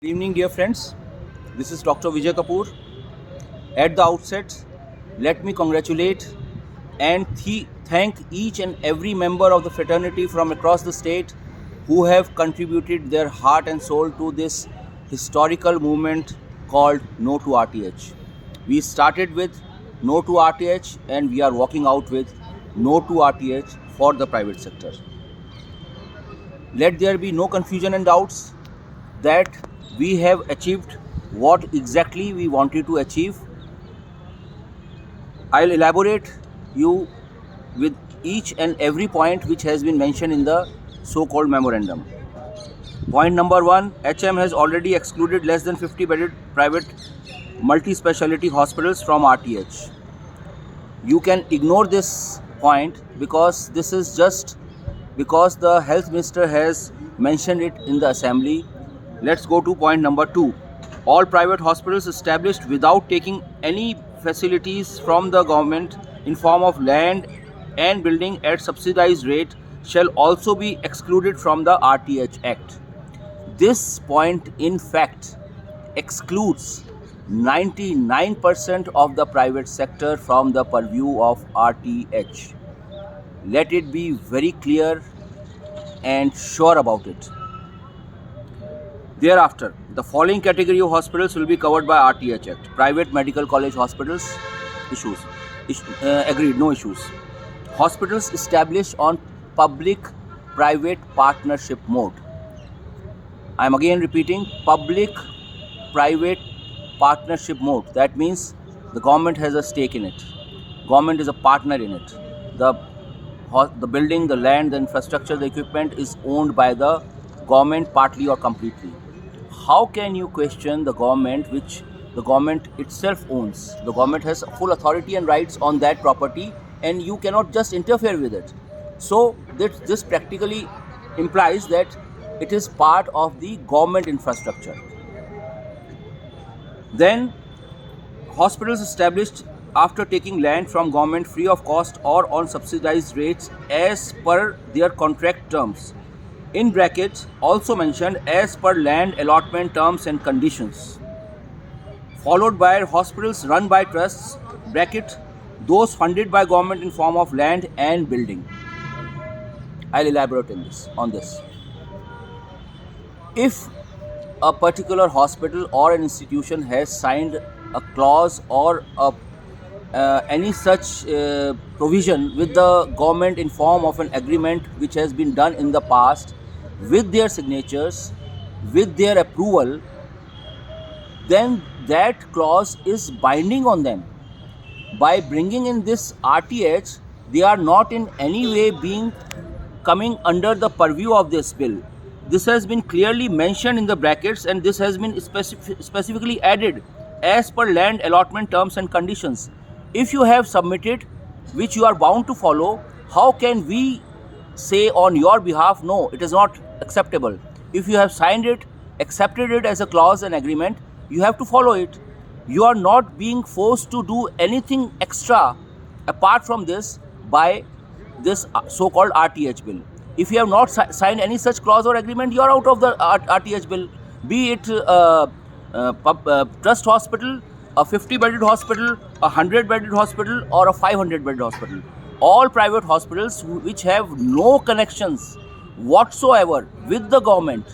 Good evening, dear friends. This is Dr. Vijay Kapoor. At the outset, let me congratulate and thank each and every member of the fraternity from across the state who have contributed their heart and soul to this historical movement called No To RTH. We started with No To RTH and we are walking out with No To RTH for the private sector. Let there be no confusion and doubts that we have achieved what exactly we wanted to achieve. I'll elaborate you with each and every point which has been mentioned in the so-called memorandum. Point number 1, HM has already excluded less than 50 bedded private multi-speciality hospitals from RTH. You can ignore this point because this is just because the health minister has mentioned it in the assembly. Let's go to point number 2. All private hospitals established without taking any facilities from the government in form of land and building at subsidized rate shall also be excluded from the RTH Act. This point in fact excludes 99% of the private sector from the purview of RTH. Let it be very clear and sure about it. Thereafter, the following category of hospitals will be covered by RTH Act. Private medical college hospitals, agreed, no issues. Hospitals established on public-private partnership mode. I am again repeating, public-private partnership mode. That means the government has a stake in it. Government is a partner in it. The building, the land, the infrastructure, the equipment is owned by the government partly or completely. How can you question the government which the government itself owns? The government has full authority and rights on that property and you cannot just interfere with it. So this practically implies that it is part of the government infrastructure. Then hospitals established after taking land from government free of cost or on subsidized rates as per their contract terms. In brackets also mentioned as per land allotment terms and conditions. Followed by hospitals run by trusts, bracket those funded by government in form of land and building. I'll elaborate on this. If a particular hospital or an institution has signed a clause or any such provision with the government in form of an agreement which has been done in the past with their signatures, with their approval, then that clause is binding on them. By bringing in this RTH, they are not in any way coming under the purview of this bill. This has been clearly mentioned in the brackets and this has been specifically added as per land allotment terms and conditions. If you have submitted, which you are bound to follow, how can we say on your behalf, no, it is not acceptable? If you have signed it, accepted it as a clause and agreement, you have to follow it. You are not being forced to do anything extra apart from this by this so-called RTH bill. If you have not signed any such clause or agreement, you are out of the RTH bill. Be it trust hospital, a 50-bedded hospital, a 100-bedded hospital, or a 500-bedded hospital. All private hospitals which have no connections whatsoever with the government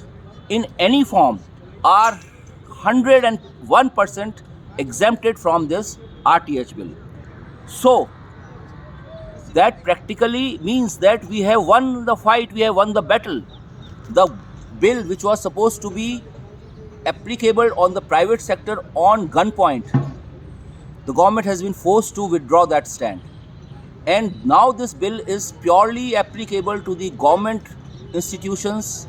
in any form are 101% exempted from this RTH bill. So, that practically means that we have won the fight, we have won the battle. The bill which was supposed to be applicable on the private sector on gunpoint, the government has been forced to withdraw that stand. And now this bill is purely applicable to the government institutions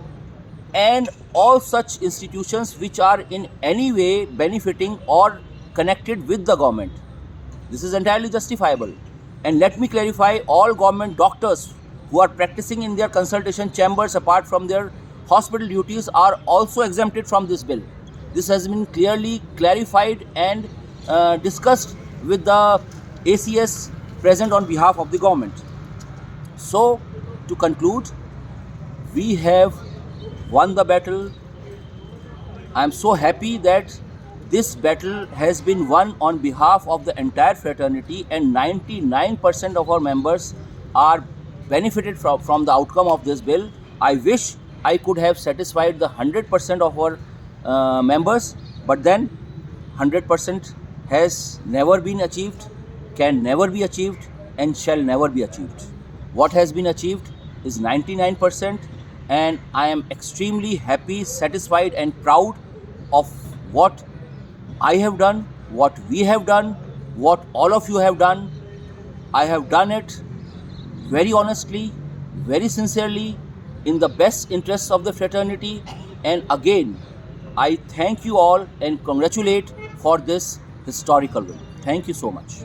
and all such institutions which are in any way benefiting or connected with the government. This is entirely justifiable. And let me clarify, all government doctors who are practicing in their consultation chambers apart from their hospital duties are also exempted from this bill. This has been clearly clarified and discussed with the ACS present on behalf of the government. So, to conclude, we have won the battle. I'm so happy that this battle has been won on behalf of the entire fraternity, and 99% of our members are benefited from the outcome of this bill. I wish I could have satisfied the 100% of our members, but then 100% has never been achieved, can never be achieved, and shall never be achieved. What has been achieved is 99%, and I am extremely happy, satisfied, and proud of what I have done, what we have done, what all of you have done. I have done it very honestly, very sincerely, in the best interests of the fraternity. And again, I thank you all and congratulate for this historical win. Thank you so much.